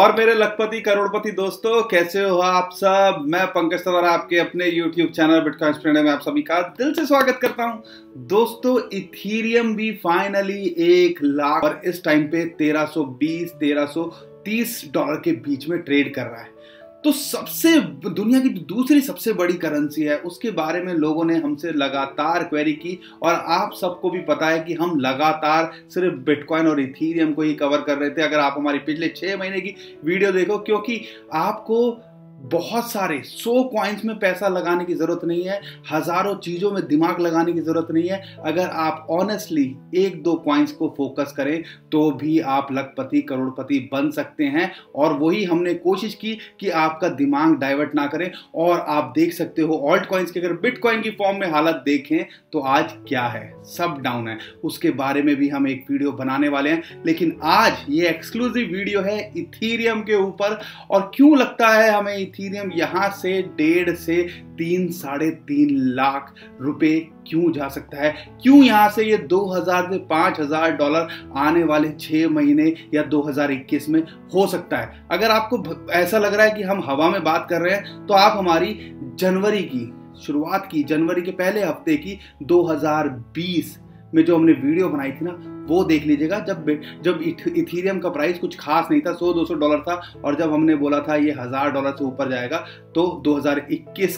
और मेरे लखपति करोड़पति दोस्तों, कैसे हो आप सब। मैं पंकज तंवर आपके अपने YouTube चैनल बिटकॉइन स्टूडेंट में आप सभी का दिल से स्वागत करता हूं। दोस्तों, इथीरियम भी फाइनली 1 लाख और इस टाइम पे 1320-1330 डॉलर के बीच में ट्रेड कर रहा है। तो सबसे दुनिया की दूसरी सबसे बड़ी करेंसी है, उसके बारे में लोगों ने हमसे लगातार क्वेरी की और आप सबको भी पता है कि हम लगातार सिर्फ बिटकॉइन और इथीरियम को ही कवर कर रहे थे। अगर आप हमारी पिछले 6 महीने की वीडियो देखो, क्योंकि आपको बहुत सारे 100 कॉइन्स में पैसा लगाने की जरूरत नहीं है, हजारों चीजों में दिमाग लगाने की जरूरत नहीं है। अगर आप ऑनेस्टली 1-2 कॉइन्स को फोकस करें तो भी आप लखपति करोड़पति बन सकते हैं। और वही हमने कोशिश की कि आपका दिमाग डाइवर्ट ना करें। और आप देख सकते हो ऑल्ट कॉइन्स की अगर बिटकॉइन की फॉर्म में हालत देखें तो आज क्या है, सब डाउन है। उसके बारे में भी हम एक वीडियो बनाने वाले हैं, लेकिन आज ये एक्सक्लूसिव वीडियो है इथीरियम के ऊपर। और क्यों लगता है हमें इथीरियम यहां से 1.5 से 3-3.5 लाख रुपए क्यों जा सकता है, क्यों यहां से ये 2000 से 5000 डॉलर आने वाले 6 महीने या 2021 में हो सकता है। अगर आपको ऐसा लग रहा है कि हम हवा में बात कर रहे हैं तो आप हमारी जनवरी की शुरुआत की, जनवरी के पहले हफ्ते की 2020 में जो हमने वीडियो बनाई थी ना, वो देख लीजिएगा। जब इथीरियम का प्राइस कुछ खास नहीं था, 100-200 डॉलर था, और जब हमने बोला था ये 1000 डॉलर से ऊपर जाएगा तो 2020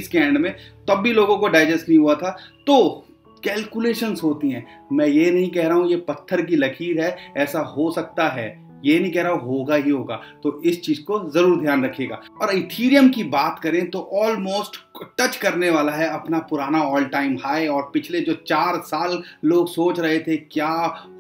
के एंड में, तब भी लोगों को डाइजेस्ट नहीं हुआ था। तो कैलकुलेशंस होती हैं, मैं ये नहीं कह रहा हूं ये पत्थर की लकीर है, ऐसा हो सकता है, ये नहीं कह रहा होगा ही होगा। तो इस चीज को जरूर ध्यान रखिएगा। और इथीरियम की बात करें तो ऑलमोस्ट टच करने वाला है अपना पुराना ऑल टाइम हाई। और पिछले जो 4 साल लोग सोच रहे थे क्या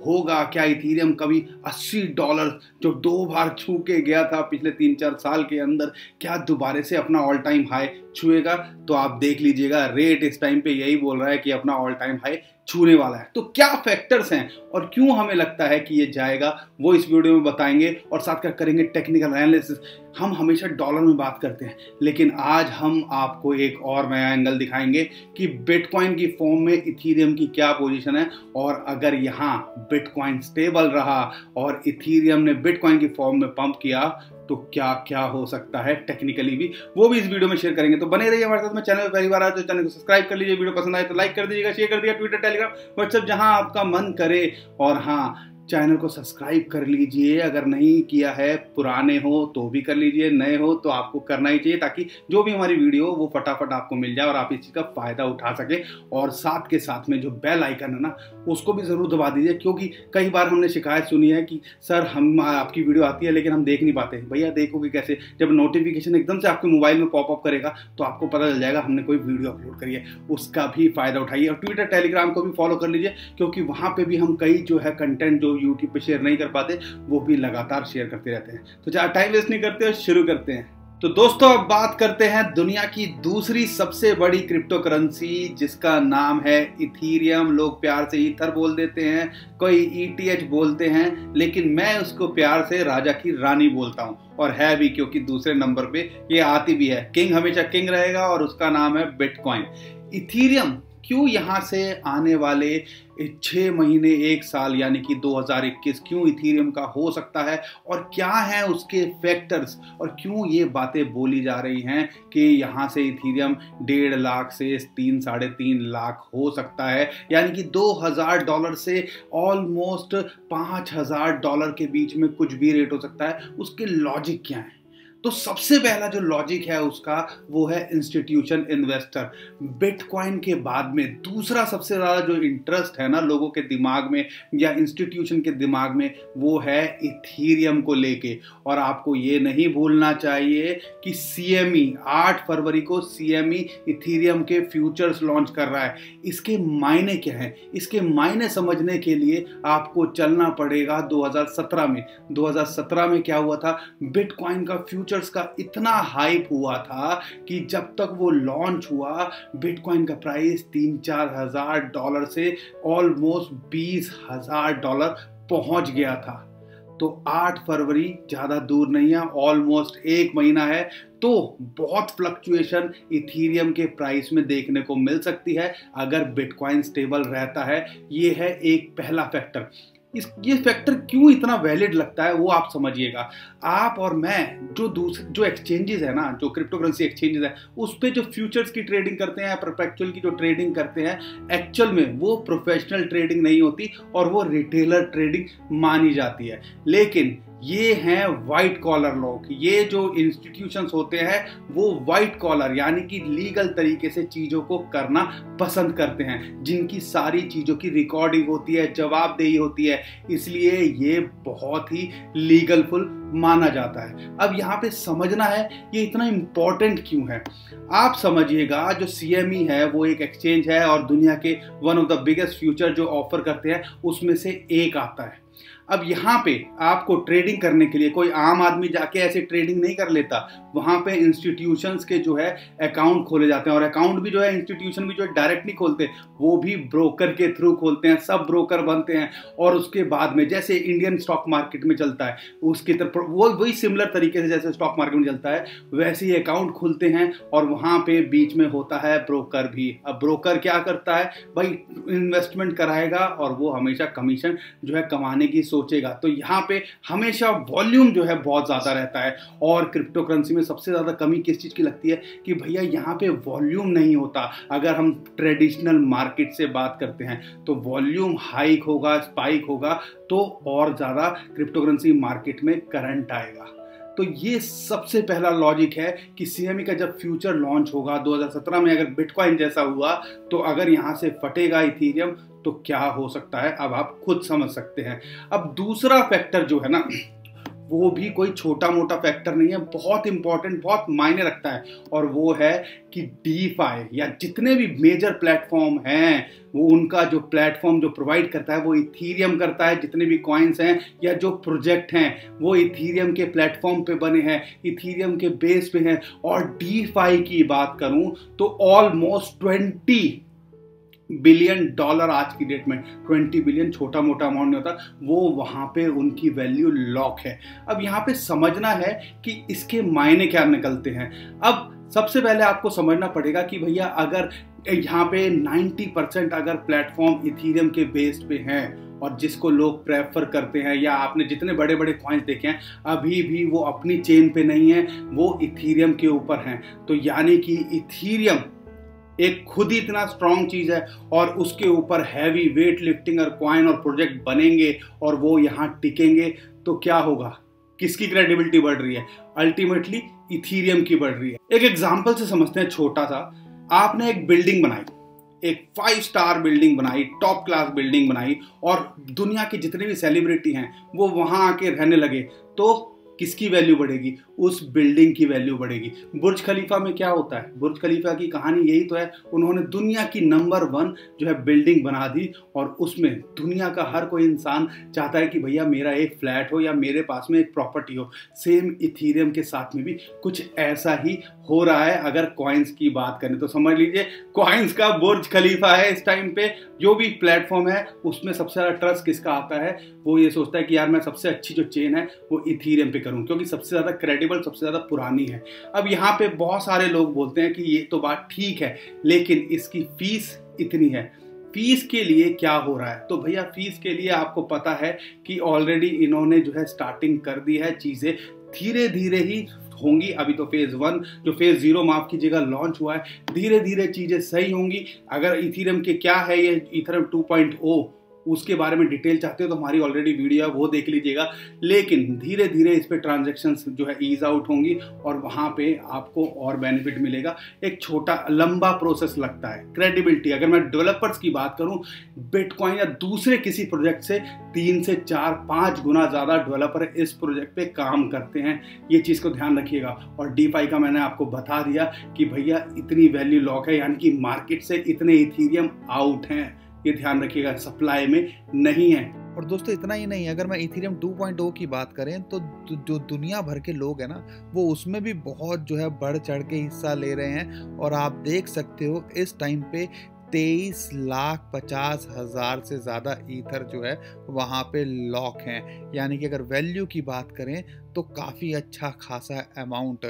होगा, क्या इथीरियम कभी 80 डॉलर जो 2 बार छू के गया था पिछले 3-4 साल के अंदर, क्या दोबारा से अपना ऑल टाइम हाई छुएगा। तो आप देख लीजिएगा, रेट इस टाइम पे यही बोल रहा है कि अपना ऑल टाइम हाई छूने वाला है। तो क्या फैक्टर्स हैं और क्यों हमें लगता है कि ये जाएगा, वो इस वीडियो में बताएंगे और साथ कर करेंगे टेक्निकल एनालिसिस। हम हमेशा डॉलर में बात करते हैं, लेकिन आज हम आपको एक और नया एंगल दिखाएंगे कि बिटकॉइन की फॉर्म में इथीरियम की क्या पोजीशन है। और अगर यहाँ बिटकॉइन स्टेबल रहा और इथीरियम ने बिटकॉइन की फॉर्म में पंप किया तो क्या क्या हो सकता है टेक्निकली भी, वो भी इस वीडियो में शेयर करेंगे। तो बने रहिए हमारे साथ में। चैनल पर पहली बार आए तो चैनल को सब्सक्राइब कर लीजिए, वीडियो पसंद आए तो लाइक कर दीजिएगा, शेयर कर दीजिएगा, ट्विटर, टेलीग्राम, व्हाट्सएप, जहां आपका मन करे। और हाँ, चैनल को सब्सक्राइब कर लीजिए, अगर नहीं किया है, पुराने हो तो भी कर लीजिए, नए हो तो आपको करना ही चाहिए, ताकि जो भी हमारी वीडियो वो फटाफट आपको मिल जाए और आप इस चीज़ का फायदा उठा सके। और साथ के साथ में जो बेल आइकन है ना, उसको भी जरूर दबा दीजिए, क्योंकि कई बार हमने शिकायत सुनी है कि सर हम आपकी वीडियो आती है लेकिन हम देख नहीं पाते। भैया देखोगे कैसे, जब नोटिफिकेशन एकदम से आपके मोबाइल में पॉपअप करेगा तो आपको पता चल जाएगा हमने कोई वीडियो अपलोड करी है। उसका भी फायदा उठाइए और ट्विटर, टेलीग्राम को भी फॉलो कर लीजिए, क्योंकि वहां पे भी हम कई जो है कंटेंट जो यूट्यूब पे शेयर नहीं कर पाते वो भी लगातार शेयर करते रहते हैं। तो ज्यादा टाइम वेस्ट नहीं करते, शुरू करते हैं। तो दोस्तों, अब बात करते हैं दुनिया की दूसरी सबसे बड़ी क्रिप्टो करेंसी, जिसका नाम है इथीरियम। लोग प्यार से ईथर बोल देते हैं, कोई ETH बोलते हैं, लेकिन मैं उसको प्यार से राजा की रानी बोलता हूं। और है भी, क्योंकि दूसरे नंबर पे ये आती भी है। किंग हमेशा किंग रहेगा और उसका नाम है बिटकॉइन। इथीरियम क्यों यहाँ से आने वाले 6 महीने 1 साल यानी कि 2021 क्यों इथीरियम का हो सकता है, और क्या है उसके फैक्टर्स, और क्यों ये बातें बोली जा रही हैं कि यहाँ से इथीरियम 1.5 लाख से 3-3.5 लाख हो सकता है, यानी कि 2000 डॉलर से ऑलमोस्ट 5000 डॉलर के बीच में कुछ भी रेट हो सकता है। उसके लॉजिक क्या है? तो सबसे पहला जो लॉजिक है उसका, वो है इंस्टीट्यूशन इन्वेस्टर। बिटकॉइन के बाद में दूसरा सबसे ज़्यादा जो इंटरेस्ट है ना लोगों के दिमाग में या इंस्टीट्यूशन के दिमाग में, वो है इथीरियम को लेके। और आपको ये नहीं भूलना चाहिए कि CME 8 फरवरी को CME इथीरियम के फ्यूचर्स लॉन्च कर रहा है। इसके मायने क्या हैं? इसके मायने समझने के लिए आपको चलना पड़ेगा 2017 में। 2017 में क्या हुआ था? बिटकॉइन का फ्यूचर का इतना हाइप हुआ था कि जब तक वो लॉन्च हुआ, बिटकॉइन का प्राइस 3-4 हजार डॉलर से ऑलमोस्ट 20,000 डॉलर पहुंच गया था। तो 8 फरवरी ज्यादा दूर नहीं है, ऑलमोस्ट 1 महीना है। तो बहुत फ्लक्चुएशन इथीरियम के प्राइस में देखने को मिल सकती है अगर बिटकॉइन स्टेबल रहता है। ये है एक पहला फैक्टर। ये फैक्टर क्यों इतना वैलिड लगता है वो आप समझिएगा। आप और मैं जो एक्सचेंजेस है ना, जो क्रिप्टो करेंसी एक्सचेंजेस है, उस पे जो फ्यूचर्स की ट्रेडिंग करते हैं, परपेचुअल की जो ट्रेडिंग करते हैं, एक्चुअल में वो प्रोफेशनल ट्रेडिंग नहीं होती और वो रिटेलर ट्रेडिंग मानी जाती है। लेकिन ये हैं वाइट कॉलर लोग। ये जो इंस्टीट्यूशंस होते हैं वो वाइट कॉलर यानी कि लीगल तरीके से चीज़ों को करना पसंद करते हैं, जिनकी सारी चीज़ों की रिकॉर्डिंग होती है, जवाबदेही होती है, इसलिए ये बहुत ही लीगलफुल माना जाता है। अब यहाँ पे समझना है ये इतना इंपॉर्टेंट क्यों है। आप समझिएगा, जो CME है वो एक एक्सचेंज है और दुनिया के one of the biggest future जो ऑफर करते हैं उसमें से एक आता है। अब यहाँ पे आपको ट्रेडिंग करने के लिए कोई आम आदमी जाके ऐसे ट्रेडिंग नहीं कर लेता, वहाँ पे इंस्टीट्यूशंस के जो है अकाउंट खोले जाते हैं, और अकाउंट भी जो है इंस्टीट्यूशन भी जो है डायरेक्ट नहीं खोलते, वो भी ब्रोकर के थ्रू खोलते हैं, सब ब्रोकर बनते हैं। और उसके बाद में जैसे इंडियन स्टॉक मार्केट में चलता है उसकी तरफ वो वही सिमिलर तरीके से जैसे स्टॉक मार्केट में चलता है वैसे ही अकाउंट खुलते हैं, और वहाँ पे बीच में होता है ब्रोकर भी। अब ब्रोकर क्या करता है भाई, इन्वेस्टमेंट कराएगा और वो हमेशा कमीशन जो है कमाने की सोचेगा। तो यहाँ पे हमेशा वॉल्यूम जो है बहुत ज़्यादा रहता है। और क्रिप्टो करेंसी में सबसे ज़्यादा कमी किस चीज़ की लगती है कि भैया यहाँ पे वॉल्यूम नहीं होता। अगर हम ट्रेडिशनल मार्केट से बात करते हैं तो वॉल्यूम हाइक होगा, स्पाइक होगा, तो और ज़्यादा क्रिप्टो करेंसी मार्केट में करंट आएगा। तो ये सबसे पहला लॉजिक है कि CME का जब फ्यूचर लॉन्च होगा 2017 में, अगर बिटकॉइन जैसा हुआ, तो अगर यहाँ से फटेगा इथीरियम तो क्या हो सकता है, अब आप खुद समझ सकते हैं। अब दूसरा फैक्टर जो है ना, वो भी कोई छोटा मोटा फैक्टर नहीं है, बहुत इंपॉर्टेंट, बहुत मायने रखता है, और वो है कि DeFi या जितने भी मेजर प्लेटफॉर्म हैं वो उनका जो प्लेटफॉर्म जो प्रोवाइड करता है वो इथीरियम करता है। जितने भी कॉइन्स हैं या जो प्रोजेक्ट हैं वो इथीरियम के प्लेटफॉर्म पे बने हैं, इथीरियम के बेस पे हैं। और DeFi की बात करूं तो ऑलमोस्ट $20 बिलियन आज की डेट में, 20 बिलियन छोटा मोटा अमाउंट नहीं होता, वो वहाँ पे उनकी वैल्यू लॉक है। अब यहाँ पे समझना है कि इसके मायने क्या निकलते हैं। अब सबसे पहले आपको समझना पड़ेगा कि भैया अगर यहाँ पे 90% अगर प्लेटफॉर्म इथीरियम के बेस्ड पे हैं और जिसको लोग प्रेफर करते हैं, या आपने जितने बड़े बड़े कॉइन्स देखे हैं अभी भी वो अपनी चेन पे नहीं है, वो इथीरियम के ऊपर हैं। तो यानी कि इथीरियम एक खुद ही इतना स्ट्रॉन्ग चीज है और उसके ऊपर हैवी वेट लिफ्टिंग और कॉइन और प्रोजेक्ट बनेंगे और वो यहाँ टिकेंगे, तो क्या होगा, किसकी क्रेडिबिलिटी बढ़ रही है, अल्टीमेटली इथीरियम की बढ़ रही है। एक एग्जांपल से समझते हैं, छोटा सा, आपने एक बिल्डिंग बनाई, एक 5 स्टार बिल्डिंग बनाई, टॉप क्लास बिल्डिंग बनाई, और दुनिया के जितने भी सेलिब्रिटी हैं वो वहां आके रहने लगे, तो किसकी वैल्यू बढ़ेगी, उस बिल्डिंग की वैल्यू बढ़ेगी। बुर्ज खलीफा में क्या होता है, बुर्ज खलीफा की कहानी यही तो है, उन्होंने दुनिया की नंबर 1 जो है बिल्डिंग बना दी, और उसमें दुनिया का हर कोई इंसान चाहता है कि भैया मेरा एक फ्लैट हो या मेरे पास में एक प्रॉपर्टी हो। सेम इथीरियम के साथ में भी कुछ ऐसा ही हो रहा है। अगर कॉइन्स की बात करें तो समझ लीजिए कॉइन्स का बुर्ज खलीफा है इस टाइम पे। जो भी प्लेटफॉर्म है उसमें सबसे ज़्यादा ट्रस्ट किसका आता है, वो ये सोचता है कि यार मैं सबसे अच्छी जो चेन है वो इथीरियम पे करूं, क्योंकि सबसे ज़्यादा क्रेडिबल, सबसे ज़्यादा पुरानी है। अब यहाँ पे बहुत सारे लोग बोलते हैं कि ये तो बात ठीक है, लेकिन इसकी फीस इतनी है। फीस के लिए क्या हो रहा है, तो भैया फीस के लिए आपको पता है कि ऑलरेडी इन्होंने जो है स्टार्टिंग कर दी है, चीज़ें धीरे धीरे ही होंगी। अभी तो फेज 1 जो फेज 0 माफ कीजिएगा लॉन्च हुआ है, धीरे धीरे चीजें सही होंगी। अगर इथीरियम के क्या है ये इथीरियम 2.0 उसके बारे में डिटेल चाहते हो तो हमारी ऑलरेडी वीडियो है वो देख लीजिएगा। लेकिन धीरे धीरे इस पे ट्रांजैक्शंस जो है ईज आउट होंगी और वहाँ पे आपको और बेनिफिट मिलेगा। एक छोटा लंबा प्रोसेस लगता है। क्रेडिबिलिटी, अगर मैं डेवलपर्स की बात करूँ, बिटकॉइन या दूसरे किसी प्रोजेक्ट से 3 से 4-5 गुना ज़्यादा डेवलपर इस प्रोजेक्ट पे काम करते हैं। ये चीज़ को ध्यान रखिएगा। और डीफाई का मैंने आपको बता दिया कि भैया इतनी वैल्यू लॉक है, यानी कि मार्केट से इतने इथीरियम आउट हैं, ये ध्यान रखिएगा, सप्लाई में नहीं है। और दोस्तों इतना ही नहीं, अगर मैं इथीरियम 2.0 की बात करें तो जो दुनिया भर के लोग हैं ना वो उसमें भी बहुत जो है बढ़ चढ़ के हिस्सा ले रहे हैं। और आप देख सकते हो इस टाइम पे 23,50,000 से ज़्यादा ईथर जो है वहाँ पे लॉक हैं। यानी कि अगर वैल्यू की बात करें तो काफ़ी अच्छा खासा अमाउंट,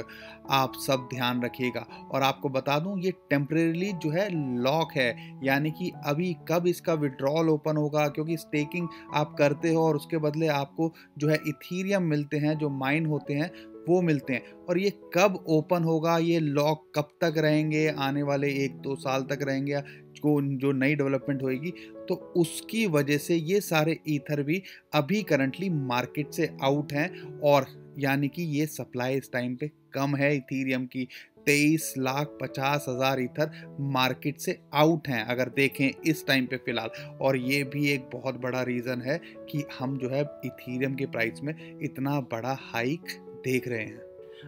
आप सब ध्यान रखिएगा। और आपको बता दूं ये टेम्परेरीली जो है लॉक है, यानी कि अभी कब इसका विड्रॉल ओपन होगा, क्योंकि स्टेकिंग आप करते हो और उसके बदले आपको जो है इथीरियम मिलते हैं, जो माइन होते हैं वो मिलते हैं। और ये कब ओपन होगा, ये लॉक कब तक रहेंगे, आने वाले 1-2 साल तक रहेंगे या जो नई डेवलपमेंट होएगी, तो उसकी वजह से ये सारे ईथर भी अभी करंटली मार्केट से आउट हैं। और यानी कि ये सप्लाई इस टाइम पे कम है इथीरियम की। 23,50,000 ईथर मार्केट से आउट हैं अगर देखें इस टाइम पे फिलहाल। और ये भी एक बहुत बड़ा रीज़न है कि हम जो है इथीरियम के प्राइस में इतना बड़ा हाइक देख रहे हैं।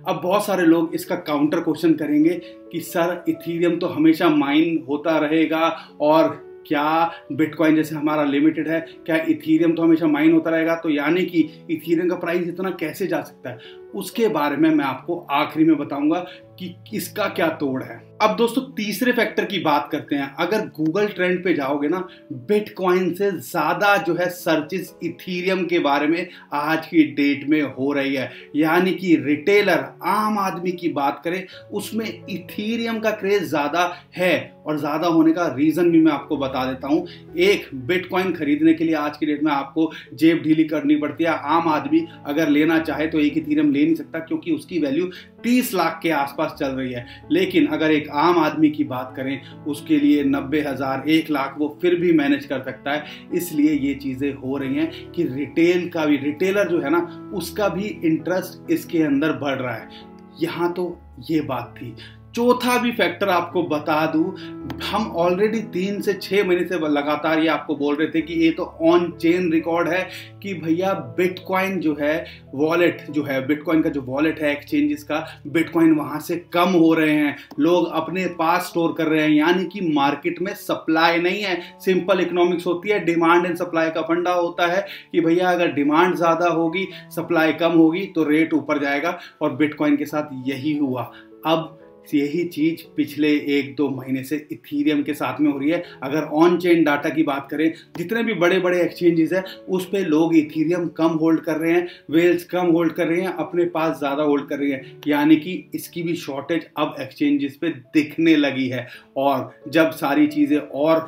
अब बहुत सारे लोग इसका काउंटर क्वेश्चन करेंगे कि सर इथीरियम तो हमेशा माइन होता रहेगा, और क्या बिटकॉइन जैसे हमारा लिमिटेड है, क्या इथीरियम तो हमेशा माइन होता रहेगा, तो यानी कि इथीरियम का प्राइस इतना कैसे जा सकता है? उसके बारे में मैं आपको आखिरी में बताऊंगा कि इसका क्या तोड़ है। अब दोस्तों तीसरे फैक्टर की बात करते हैं। अगर गूगल ट्रेंड पे जाओगे ना, बिटकॉइन से ज्यादा जो है सर्चेस इथीरियम के बारे में आज की डेट में हो रही है। यानी कि रिटेलर आम आदमी की बात करें उसमें इथीरियम का क्रेज ज्यादा है, और ज्यादा होने का रीजन भी मैं आपको बता देता हूं। एक बिटकॉइन खरीदने के लिए आज की डेट में आपको जेब ढीली करनी पड़ती है। आम आदमी अगर लेना चाहे तो एक इथीरियम ले नहीं सकता, क्योंकि उसकी वैल्यू 30 लाख के आसपास चल रही है। लेकिन अगर एक आम आदमी की बात करें उसके लिए 90,000 1 लाख वो फिर भी मैनेज कर सकता है। इसलिए ये चीजें हो रही हैं कि रिटेलर जो है ना, उसका भी इंटरेस्ट इसके अंदर बढ़ रहा है। यहां तो ये बात थी। चौथा भी फैक्टर आपको बता दूं, हम ऑलरेडी 3 से 6 महीने से लगातार ये आपको बोल रहे थे कि ये तो ऑन चेन रिकॉर्ड है कि भैया बिटकॉइन जो है वॉलेट जो है, बिटकॉइन का जो वॉलेट है एक्सचेंजेस का, बिटकॉइन वहां से कम हो रहे हैं, लोग अपने पास स्टोर कर रहे हैं। यानी कि मार्केट में सप्लाई नहीं है। सिंपल इकोनॉमिक्स होती है, डिमांड एंड सप्लाई का फंडा होता है कि भैया अगर डिमांड ज्यादा होगी, सप्लाई कम होगी तो रेट ऊपर जाएगा, और बिटकॉइन के साथ यही हुआ। अब यही चीज पिछले 1-2 महीने से इथीरियम के साथ में हो रही है। अगर ऑन चेन डाटा की बात करें, जितने भी बड़े बड़े एक्सचेंजेस है उस पे लोग इथीरियम कम होल्ड कर रहे हैं, वेल्स कम होल्ड कर रहे हैं, अपने पास ज्यादा होल्ड कर रही है। यानी कि इसकी भी शॉर्टेज अब एक्सचेंजेस पे दिखने लगी है। और जब सारी चीजें और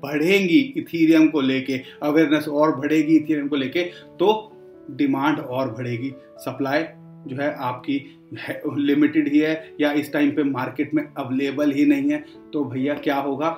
बढ़ेंगी इथीरियम को लेके, अवेयरनेस और बढ़ेगी इथीरियम को लेके, तो डिमांड और बढ़ेगी। सप्लाई जो है आपकी लिमिटेड ही है, या इस टाइम पे मार्केट में अवेलेबल ही नहीं है, तो भैया क्या होगा,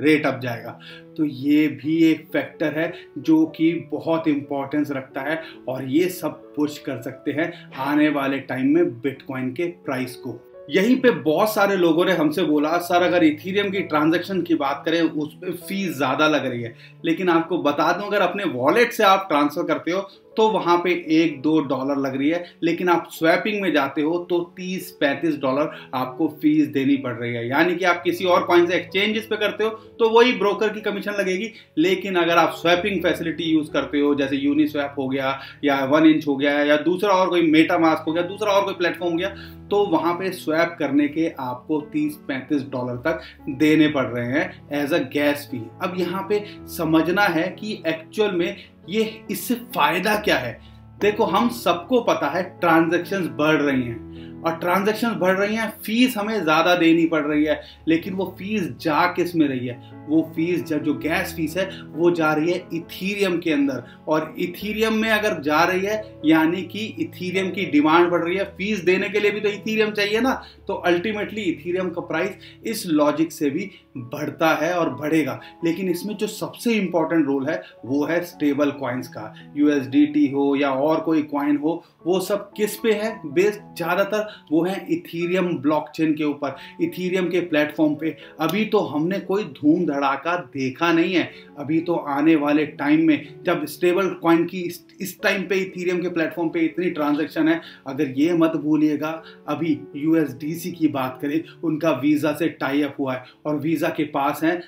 रेट अप जाएगा। तो ये भी एक फैक्टर है जो कि बहुत इंपॉर्टेंस रखता है, और ये सब पुश कर सकते हैं आने वाले टाइम में बिटकॉइन के प्राइस को। यहीं पे बहुत सारे लोगों ने हमसे बोला सर अगर इथीरियम की ट्रांजैक्शन की बात करें उस पर फीस ज़्यादा लग रही है। लेकिन आपको बता दूं, अगर अपने वॉलेट से आप ट्रांसफ़र करते हो तो वहाँ पे $1-2 लग रही है, लेकिन आप स्वैपिंग में जाते हो तो $30-35 आपको फीस देनी पड़ रही है। यानी कि आप किसी और कॉइन से एक्सचेंजेस पे करते हो तो वही ब्रोकर की कमीशन लगेगी, लेकिन अगर आप स्वैपिंग फैसिलिटी यूज़ करते हो, जैसे यूनिस्वैप हो गया या 1inch हो गया या दूसरा और कोई मेटामास्क हो गया, दूसरा और कोई प्लेटफॉर्म हो गया, तो वहाँ पे स्वैप करने के आपको $30-35 तक देने पड़ रहे हैं एज अ गैस फी। अब यहाँ पे समझना है कि एक्चुअल में ये इससे फायदा क्या है। देखो, हम सबको पता है ट्रांजैक्शंस बढ़ रही हैं, और ट्रांजैक्शंस बढ़ रही हैं, फीस हमें ज़्यादा देनी पड़ रही है, लेकिन वो फीस जा किस में रही है? वो फीस जो गैस फीस है वो जा रही है इथीरियम के अंदर, और इथीरियम में अगर जा रही है यानी कि इथीरियम की डिमांड बढ़ रही है। फीस देने के लिए भी तो इथीरियम चाहिए ना, तो अल्टीमेटली इथीरियम का प्राइस इस लॉजिक से भी बढ़ता है और बढ़ेगा। लेकिन इसमें जो सबसे इंपॉर्टेंट रोल है वो है स्टेबल कॉइन्स का। USDT हो या और कोई कॉइन हो, वो सब किस पे है बेस्ड? ज़्यादातर वो है इथीरियम ब्लॉकचेन के ऊपर, इथीरियम के प्लेटफॉर्म पे। अभी तो हमने कोई धूम धड़ाका देखा नहीं है। अभी तो आने वाले टाइम में जब स्टेबल कॉइन की इस टाइम पे इथीरियम के प्लेटफॉर्म पे इतनी ट्रांजैक्शन है, अगर ये मत भूलिएगा, अभी USDC की बात करें, उनका वीज़ा से टाई अप हुआ है, और वीज़ा के पास है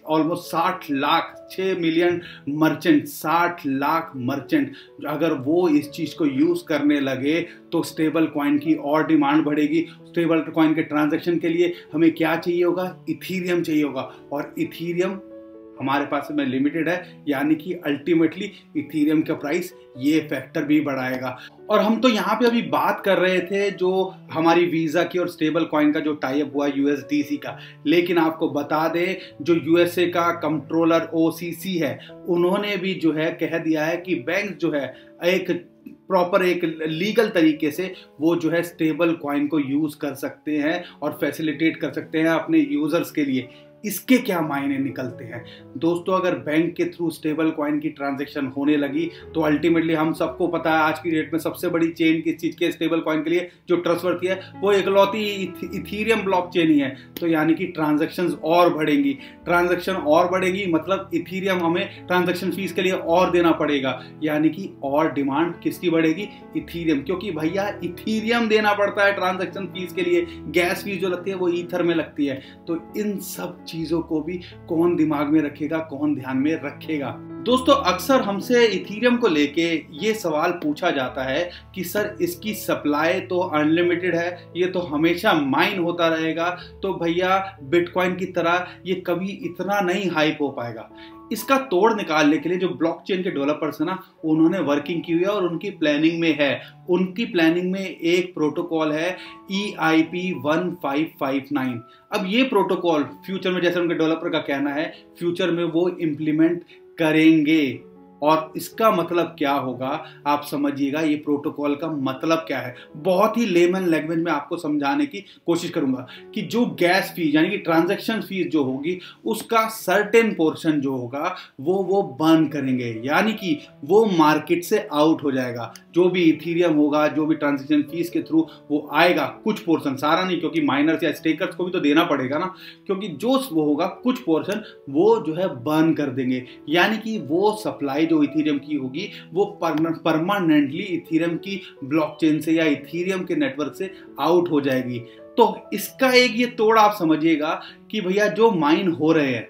almost 60 lakh, 6 million merchant, 60 lakh merchant. अगर वो इस चीज़ को यूज़ करने लगे तो स्टेबल कॉइन की और डिमांड बढ़ेगी। स्टेबल कॉइन के ट्रांजैक्शन के लिए हमें क्या चाहिए होगा, इथीरियम चाहिए होगा, और इथीरियम हमारे पास में लिमिटेड है, यानी कि अल्टीमेटली इथीरियम का प्राइस ये फैक्टर भी बढ़ाएगा। और हम तो यहाँ पे अभी बात कर रहे थे जो हमारी वीजा की और स्टेबल कॉइन का जो टाई अप हुआ यूएसडीसी का, लेकिन आपको बता दें जो यूएसए का कंट्रोलर ओसीसी है, उन्होंने भी जो है कह दिया है कि बैंक जो है एक प्रॉपर एक लीगल तरीके से वो जो है स्टेबल कॉइन को यूज कर सकते हैं और फैसिलिटेट कर सकते हैं अपने यूजर्स के लिए। इसके क्या मायने निकलते हैं दोस्तों, अगर बैंक के थ्रू स्टेबल कॉइन की ट्रांजैक्शन होने लगी तो अल्टीमेटली हम सबको पता है आज की डेट में सबसे बड़ी चेन किस चीज के स्टेबल कॉइन के लिए जो ट्रस्टवर्दी है वो इकलौती इथीरियम ब्लॉकचेन ही है। तो यानी कि ट्रांजैक्शंस और बढ़ेंगी, ट्रांजैक्शन और बढ़ेगी मतलब इथीरियम हमें ट्रांजैक्शन फीस के लिए और देना पड़ेगा, यानी कि और डिमांड किसकी बढ़ेगी, इथीरियम, क्योंकि भैया इथीरियम देना पड़ता है ट्रांजैक्शन फीस के लिए, गैस फीस जो लगती है वो ईथर में लगती है। तो इन सब चीजों को भी कौन दिमाग में रखेगा, कौन ध्यान में रखेगा। दोस्तों अक्सर हमसे इथीरियम को लेके ये सवाल पूछा जाता है कि सर इसकी सप्लाई तो अनलिमिटेड है, ये तो हमेशा माइन होता रहेगा, तो भैया बिटकॉइन की तरह ये कभी इतना नहीं हाइप हो पाएगा। इसका तोड़ निकालने के लिए जो ब्लॉकचेन के डेवलपर्स है ना, उन्होंने वर्किंग की हुई है और उनकी प्लानिंग में है। उनकी प्लानिंग में एक प्रोटोकॉल है EIP 1559। अब ये प्रोटोकॉल फ्यूचर में, जैसे उनके डेवलपर का कहना है, फ्यूचर में वो इम्प्लीमेंट करेंगे। और इसका मतलब क्या होगा आप समझिएगा, ये प्रोटोकॉल का मतलब क्या है। बहुत ही लेमन लैंग्वेज में आपको समझाने की कोशिश करूंगा कि जो गैस फीस यानी कि ट्रांजैक्शन फीस जो होगी उसका सर्टेन पोर्शन जो होगा वो बर्न करेंगे, यानी कि वो मार्केट से आउट हो जाएगा। जो भी इथीरियम होगा, जो भी ट्रांजैक्शन फीस के थ्रू वो आएगा, कुछ पोर्शन, सारा नहीं, क्योंकि माइनर्स या स्टेकर्स को भी तो देना पड़ेगा ना, क्योंकि जो वो होगा कुछ पोर्शन वो जो है बर्न कर देंगे, यानी कि वो सप्लाई जो इथीरियम की होगी वो परमानेंटली इथीरियम की ब्लॉकचेन से या इथीरियम के नेटवर्क से आउट हो जाएगी। तो इसका एक ये तोड़ आप समझिएगा कि भैया जो माइन हो रहे हैं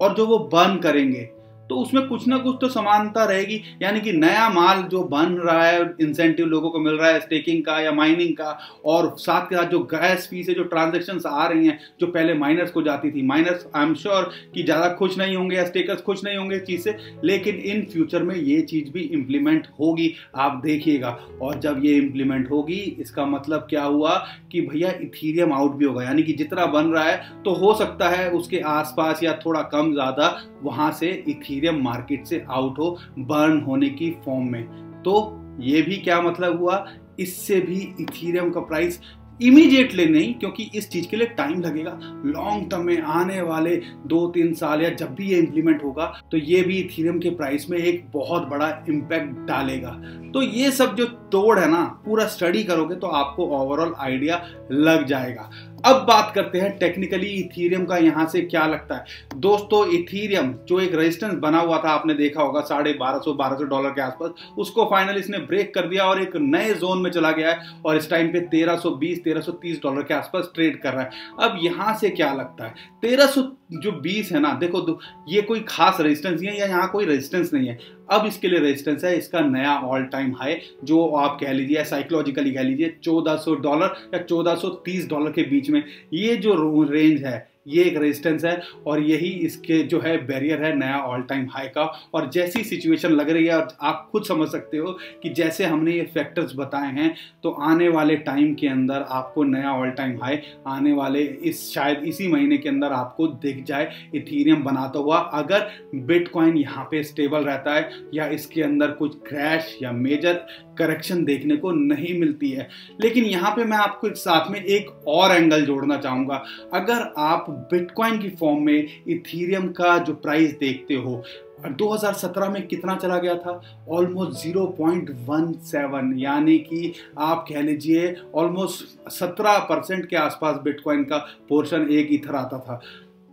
और जो वो बर्न करेंगे तो उसमें कुछ ना कुछ तो समानता रहेगी, यानी कि नया माल जो बन रहा है, इंसेंटिव लोगों को मिल रहा है स्टेकिंग का या माइनिंग का, और साथ के साथ जो गैस फीस है, जो ट्रांजैक्शंस आ रही हैं जो पहले माइनर्स को जाती थी, माइनर्स आई एम श्योर कि ज़्यादा खुश नहीं होंगे या स्टेकर्स खुश नहीं होंगे इस चीज़ से, लेकिन इन फ्यूचर में ये चीज़ भी इम्प्लीमेंट होगी, आप देखिएगा। और जब ये इम्प्लीमेंट होगी इसका मतलब क्या हुआ कि भैया इथीरियम आउट भी होगा, यानी कि जितना बन रहा है तो हो सकता है उसके आसपास या थोड़ा कम ज़्यादा वहाँ से इथीरियम मार्केट से आउट हो, बर्न होने की फॉर्म में। तो ये भी क्या मतलब हुआ, इससे भी इथीरियम का प्राइस इमीडिएटली नहीं, क्योंकि इस चीज के लिए टाइम लगेगा, लॉन्ग टर्म में आने वाले 2-3 साल या जब भी ये इंप्लीमेंट होगा तो ये भी इथीरियम के प्राइस में एक बहुत बड़ा इम्पैक्ट डालेगा। तो ये सब जो तोड़ है ना, पूरा स्टडी करोगे तो आपको ओवरऑल आइडिया लग जाएगा। अब बात करते हैं टेक्निकली इथीरियम का यहाँ से क्या लगता है। दोस्तों इथीरियम जो एक रेजिस्टेंस बना हुआ था, आपने देखा होगा $1200 के आसपास, उसको फाइनली इसने ब्रेक कर दिया और एक नए जोन में चला गया है और इस टाइम पे $1320-1330 के आसपास ट्रेड कर रहा है। अब यहाँ से क्या लगता है, 1320 है ना, देखो ये कोई खास रेजिस्टेंस नहीं है या यहाँ कोई रेजिस्टेंस नहीं है। अब इसके लिए रेजिस्टेंस है इसका नया ऑल टाइम हाई, जो आप कह लीजिए साइकोलॉजिकली कह लीजिए $1400 या $1430 के बीच में, ये जो रेंज है ये एक रेजिस्टेंस है और यही इसके जो है बैरियर है नया ऑल टाइम हाई का। और जैसी सिचुएशन लग रही है, और आप खुद समझ सकते हो कि जैसे हमने ये फैक्टर्स बताए हैं, तो आने वाले टाइम के अंदर आपको नया ऑल टाइम हाई आने वाले शायद इसी महीने के अंदर आपको दिख जाए इथीरियम बनाता हुआ, अगर बिटकॉइन यहाँ पे स्टेबल रहता है या इसके अंदर कुछ क्रैश या मेजर करेक्शन देखने को नहीं मिलती है। लेकिन यहाँ पे मैं आपको साथ में एक और एंगल जोड़ना चाहूँगा। अगर आप बिटकॉइन की फॉर्म में इथीरियम का जो प्राइस देखते हो, 2017 में कितना चला गया था, ऑलमोस्ट 0.17, यानी कि आप कह लीजिए ऑलमोस्ट 17% के आसपास बिटकॉइन का पोर्शन एक ईथर आता था।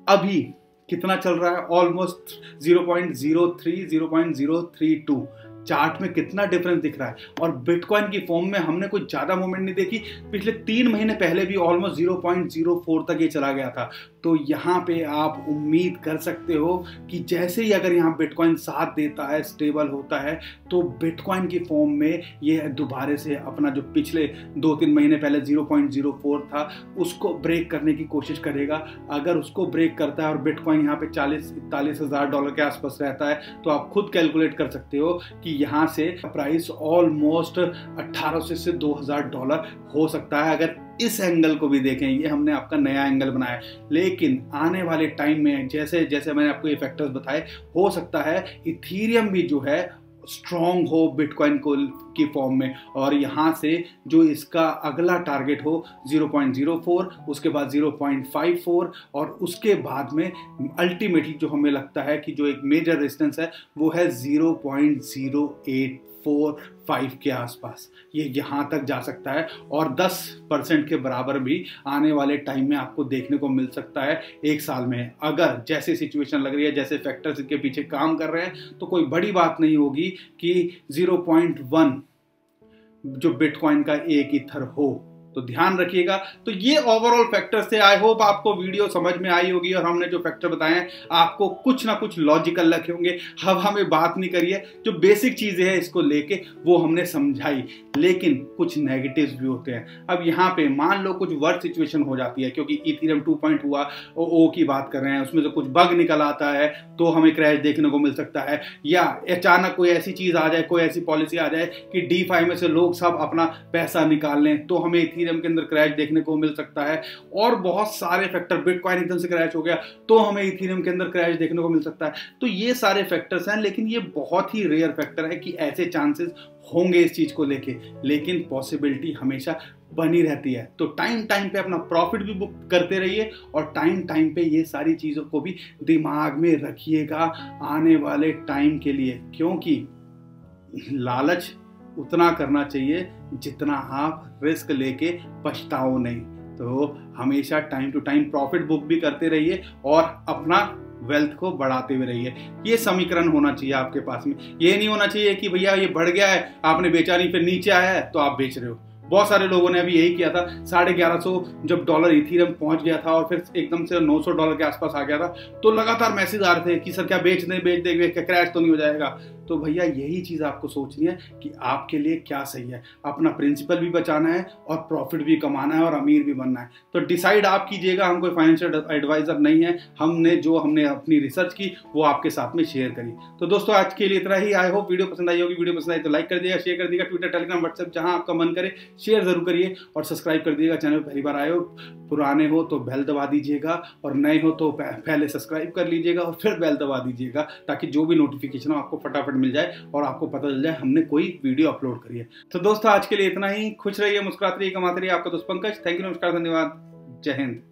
अभी कितना चल रहा है, ऑलमोस्ट 0.03, 0.032, चार्ट में कितना डिफरेंस दिख रहा है। और बिटकॉइन की फॉर्म में हमने कुछ ज़्यादा मूवमेंट नहीं देखी, पिछले 3 महीने पहले भी ऑलमोस्ट 0.04 तक ये चला गया था। तो यहाँ पे आप उम्मीद कर सकते हो कि जैसे ही अगर यहाँ बिटकॉइन साथ देता है, स्टेबल होता है, तो बिटकॉइन की फॉर्म में ये दोबारा से अपना जो पिछले 2-3 महीने पहले 0.04 था उसको ब्रेक करने की कोशिश करेगा। अगर उसको ब्रेक करता है और बिटकॉइन यहाँ पे 40-41 हज़ार डॉलर के आसपास रहता है, तो आप खुद कैलकुलेट कर सकते हो कि यहाँ से प्राइस ऑलमोस्ट 1800 से 2000 डॉलर हो सकता है। अगर इस एंगल को भी देखें, ये हमने आपका नया एंगल बनाया है, लेकिन आने वाले टाइम में जैसे जैसे मैंने आपको ये फैक्टर्स बताए, हो सकता है इथीरियम भी जो है स्ट्रॉन्ग हो बिटकॉइन को की फॉर्म में, और यहाँ से जो इसका अगला टारगेट हो 0.04, उसके बाद 0.54, और उसके बाद में अल्टीमेटली जो हमें लगता है कि जो एक मेजर रेजिस्टेंस है वो है 0.0845 के आसपास। ये यहाँ तक जा सकता है और 10% के बराबर भी आने वाले टाइम में आपको देखने को मिल सकता है 1 साल में। अगर जैसे सिचुएशन लग रही है, जैसे फैक्टर्स के पीछे काम कर रहे हैं, तो कोई बड़ी बात नहीं होगी कि 0.1 जो बिटकॉइन का एक ईथर हो। तो ध्यान रखिएगा। तो ये ओवरऑल फैक्टर्स थे। आई होप आपको वीडियो समझ में आई होगी और हमने जो फैक्टर बताए हैं आपको कुछ ना कुछ लॉजिकल लगे होंगे। हवा में बात नहीं करी है, जो बेसिक चीजें हैं इसको लेके वो हमने समझाई, लेकिन कुछ नेगेटिव्स भी होते हैं। अब यहाँ पे मान लो कुछ वर्स्ट सिचुएशन हो जाती है, क्योंकि इथेरियम 2 हुआ, ओ की बात कर रहे हैं, उसमें से कुछ बग निकल आता है तो हमें क्रैश देखने को मिल सकता है, या अचानक कोई ऐसी चीज आ जाए, कोई ऐसी पॉलिसी आ जाए कि DeFi में से लोग सब अपना पैसा निकाल लें, तो हमें इथेरियम के अंदर क्रैश देखने को मिल सकता है। और बहुत सारे फैक्टर, बिटकॉइन एकदम से क्रैश हो गया तो हमें इथेरियम के अंदर क्रैश देखने को मिल सकता है। तो ये सारे फैक्टर्स हैं, लेकिन ये बहुत ही रेयर फैक्टर है कि ऐसे चांसेस होंगे इस चीज को लेके, लेकिन पॉसिबिलिटी हमेशा बनी रहती है। तो टाइम पे अपना प्रॉफिट भी बुक करते रहिए और टाइम पे ये सारी चीजों को भी दिमाग में रखिएगा आने वाले टाइम के लिए, क्योंकि लालच उतना करना चाहिए जितना आप रिस्क लेके पछताओ नहीं। तो हमेशा time to time profit book भी करते रहिए और अपना वेल्थ को बढ़ाते हुए रहिए। ये समीकरण होना चाहिए आपके पास में। ये नहीं होना चाहिए कि भैया ये बढ़ गया है, आपने बेचा नहीं, फिर नीचे आया है तो आप बेच रहे हो। बहुत सारे लोगों ने अभी यही किया था। 1150 जब डॉलर इथेरियम पहुंच गया था और फिर एकदम से 900 डॉलर के आसपास आ गया था, तो लगातार मैसेज आ रहे थे कि सर क्या बेच दे, क्रैश तो नहीं हो जाएगा। तो भैया यही चीज आपको सोचनी है कि आपके लिए क्या सही है। अपना प्रिंसिपल भी बचाना है और प्रॉफिट भी कमाना है और अमीर भी बनना है। तो डिसाइड आप कीजिएगा। हम कोई फाइनेंशियल एडवाइजर नहीं है, हमने अपनी रिसर्च की वो आपके साथ में शेयर करी। तो दोस्तों आज के लिए इतना ही। आई होप वीडियो पसंद आई होगी। वीडियो पसंद आई तो लाइक कर दिएगा, शेयर कर दिएगा, ट्विटर, टेलीग्राम, व्हाट्सएप जहां आपका मन करे शेयर जरूर करिए और सब्सक्राइब कर दिएगा। चैनल पहली बार आए हो, पुराने हो तो बेल दबा दीजिएगा, और नए हो तो पहले सब्सक्राइब कर लीजिएगा और फिर बेल दबा दीजिएगा, ताकि जो भी नोटिफिकेशन हो आपको फटाफट मिल जाए और आपको पता चल जाए हमने कोई वीडियो अपलोड करी है। तो दोस्तों आज के लिए इतना ही। खुश रहिए, मुस्कुराते रहिए, कमाते रहिए। आपका दोस्त पंकज। थैंक यू, नमस्कार, धन्यवाद, जय हिंद।